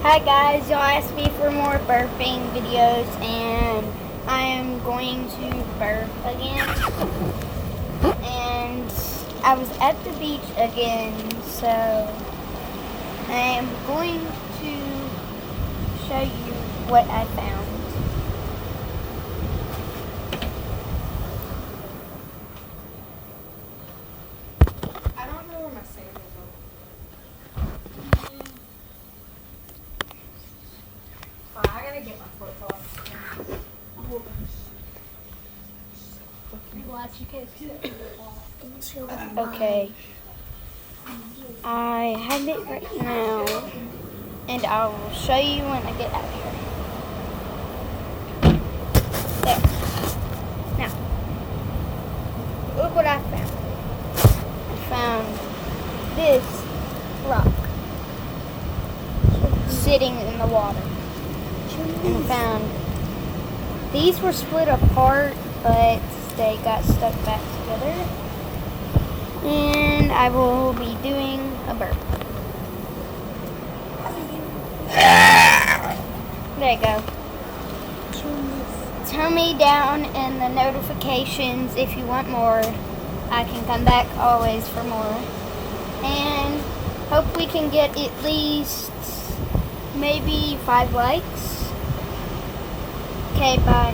Hi guys, y'all asked me for more burping videos and I am going to burp again. And I was at the beach again, so I am going to show you what I found. I don't know where my sandals are. I gotta get my flip-flops. Okay, I have it right now and I will show you when I get out of here. There. Now, look what I found. I found this rock sitting in the water. And I found these were split apart, but they got stuck back together. And I will be doing a burp. There you go. Tell me down in the notifications if you want more. I can come back always for more. And hope we can get at least maybe 5 likes. Okay, bye.